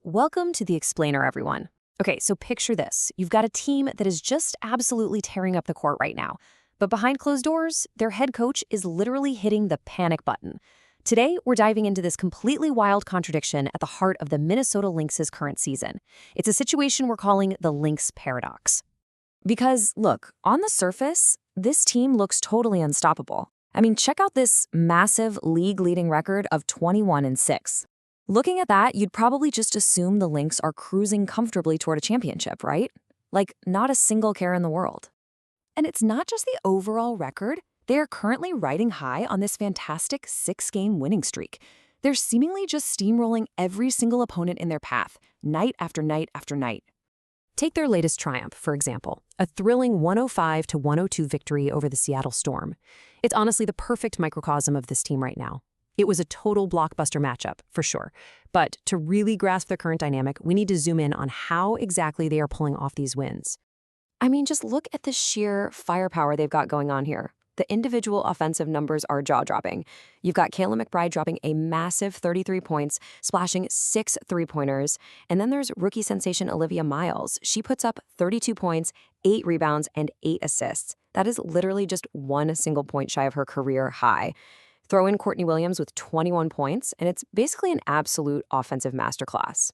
Welcome to the Explainer, everyone. Okay, so picture this. You've got a team that is just absolutely tearing up the court right now. But behind closed doors, their head coach is literally hitting the panic button. Today, we're diving into this completely wild contradiction at the heart of the Minnesota Lynx's current season. It's a situation we're calling the Lynx paradox. Because, look, on the surface, this team looks totally unstoppable. I mean, check out this massive league-leading record of 21-6. Looking at that, you'd probably just assume the Lynx are cruising comfortably toward a championship, right? Like, not a single care in the world. And it's not just the overall record. They are currently riding high on this fantastic 6-game winning streak. They're seemingly just steamrolling every single opponent in their path, night after night after night. Take their latest triumph, for example, a thrilling 105-102 victory over the Seattle Storm. It's honestly the perfect microcosm of this team right now. It was a total blockbuster matchup, for sure. But to really grasp the current dynamic, we need to zoom in on how exactly they are pulling off these wins. I mean, just look at the sheer firepower they've got going on here. The individual offensive numbers are jaw-dropping. You've got Kayla McBride dropping a massive 33 points, splashing 6 three-pointers. And then there's rookie sensation Olivia Miles. She puts up 32 points, 8 rebounds, and 8 assists. That is literally just one single point shy of her career high. Throw in Courtney Williams with 21 points, and it's basically an absolute offensive masterclass.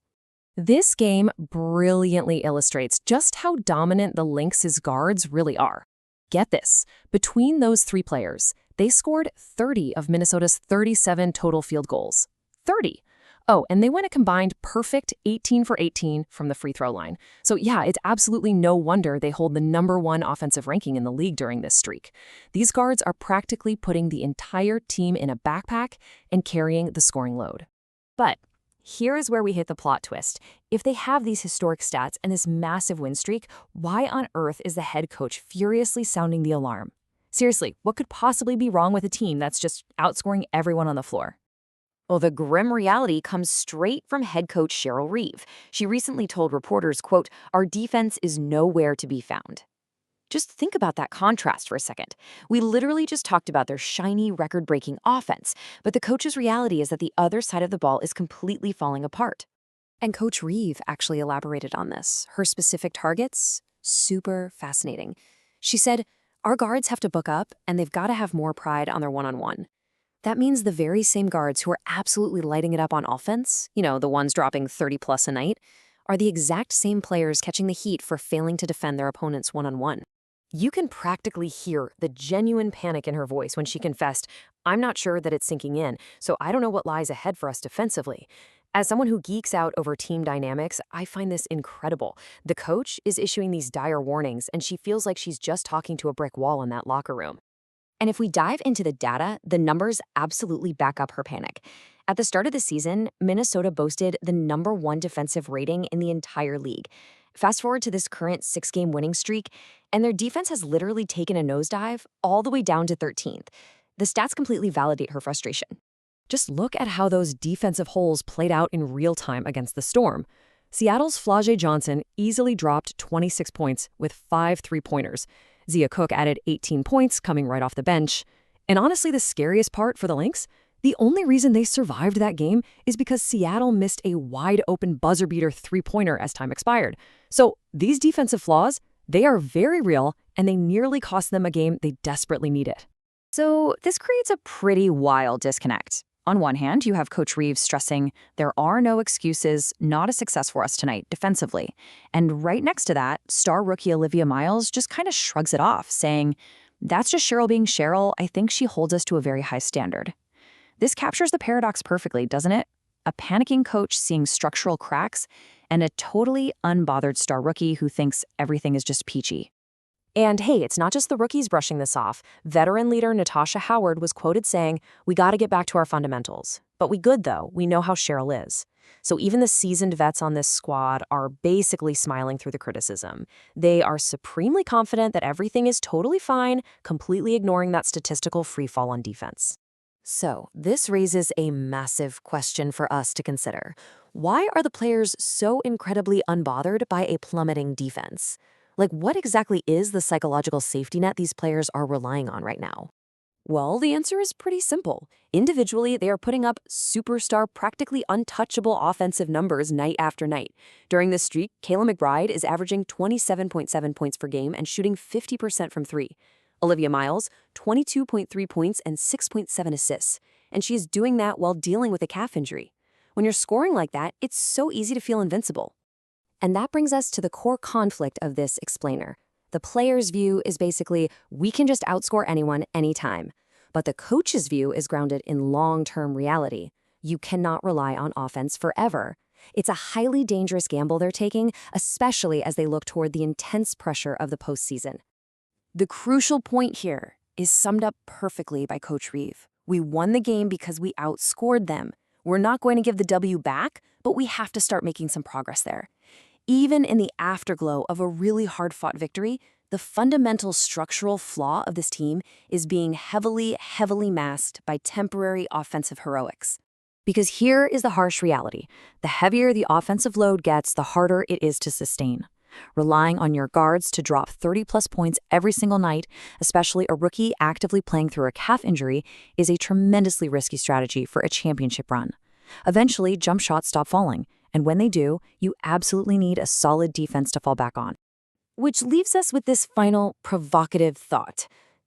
This game brilliantly illustrates just how dominant the Lynx's guards really are. Get this, between those three players, they scored 30 of Minnesota's 37 total field goals. 30! Oh, and they went a combined perfect 18 for 18 from the free throw line. So yeah, it's absolutely no wonder they hold the #1 offensive ranking in the league during this streak. These guards are practically putting the entire team in a backpack and carrying the scoring load. But here is where we hit the plot twist. If they have these historic stats and this massive win streak, why on earth is the head coach furiously sounding the alarm? Seriously, what could possibly be wrong with a team that's just outscoring everyone on the floor? Well, the grim reality comes straight from head coach Cheryl Reeve. She recently told reporters, quote, "Our defense is nowhere to be found." Just think about that contrast for a second. We literally just talked about their shiny, record-breaking offense, but the coach's reality is that the other side of the ball is completely falling apart. And Coach Reeve actually elaborated on this. Her specific targets? Super fascinating. She said, "Our guards have to book up, and they've got to have more pride on their one-on-one." That means the very same guards who are absolutely lighting it up on offense, the ones dropping 30-plus a night, are the exact same players catching the heat for failing to defend their opponents one-on-one. You can practically hear the genuine panic in her voice when she confessed, "I'm not sure that it's sinking in, so I don't know what lies ahead for us defensively." As someone who geeks out over team dynamics, I find this incredible. The coach is issuing these dire warnings, and she feels like she's just talking to a brick wall in that locker room. And if we dive into the data, the numbers absolutely back up her panic. At the start of the season, Minnesota boasted the #1 defensive rating in the entire league. Fast forward to this current 6-game winning streak, and their defense has literally taken a nosedive all the way down to 13th. The stats completely validate her frustration. Just look at how those defensive holes played out in real time against the Storm. Seattle's Flau'jae easily dropped 26 points with 5 three-pointers. Zia Cook added 18 points coming right off the bench. And honestly, the scariest part for the Lynx, the only reason they survived that game is because Seattle missed a wide-open buzzer-beater three-pointer as time expired. So these defensive flaws, they are very real, and they nearly cost them a game they desperately needed. So this creates a pretty wild disconnect. On one hand, you have Coach Reeves stressing, "There are no excuses, not a success for us tonight defensively." And right next to that, star rookie Olivia Miles just kind of shrugs it off, saying, "That's just Cheryl being Cheryl. I think she holds us to a very high standard." This captures the paradox perfectly, doesn't it? A panicking coach seeing structural cracks, and a totally unbothered star rookie who thinks everything is just peachy. And hey, it's not just the rookies brushing this off. Veteran leader Natasha Howard was quoted saying, "We got to get back to our fundamentals. But we good, though. We know how Cheryl is." So even the seasoned vets on this squad are basically smiling through the criticism. They are supremely confident that everything is totally fine, completely ignoring that statistical freefall on defense. So this raises a massive question for us to consider. Why are the players so incredibly unbothered by a plummeting defense? Like, what exactly is the psychological safety net these players are relying on right now? Well, the answer is pretty simple. Individually, they are putting up superstar, practically untouchable offensive numbers night after night. During this streak, Kayla McBride is averaging 27.7 points per game and shooting 50% from three. Olivia Miles, 22.3 points and 6.7 assists. And she is doing that while dealing with a calf injury. When you're scoring like that, it's so easy to feel invincible. And that brings us to the core conflict of this explainer. The player's view is basically, we can just outscore anyone, anytime. But the coach's view is grounded in long-term reality. You cannot rely on offense forever. It's a highly dangerous gamble they're taking, especially as they look toward the intense pressure of the postseason. The crucial point here is summed up perfectly by Coach Reeve. We won the game because we outscored them. We're not going to give the W back, but we have to start making some progress there. Even in the afterglow of a really hard-fought victory, the fundamental structural flaw of this team is being heavily masked by temporary offensive heroics. Because here is the harsh reality. The heavier the offensive load gets, the harder it is to sustain. Relying on your guards to drop 30-plus points every single night, especially a rookie actively playing through a calf injury, is a tremendously risky strategy for a championship run. Eventually, jump shots stop falling, and when they do, you absolutely need a solid defense to fall back on. Which leaves us with this final provocative thought.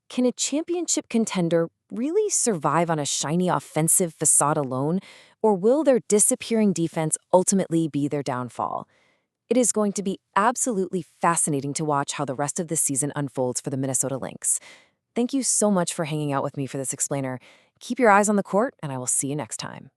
Can a championship contender really survive on a shiny offensive facade alone, or will their disappearing defense ultimately be their downfall? It is going to be absolutely fascinating to watch how the rest of this season unfolds for the Minnesota Lynx. Thank you so much for hanging out with me for this explainer. Keep your eyes on the court, and I will see you next time.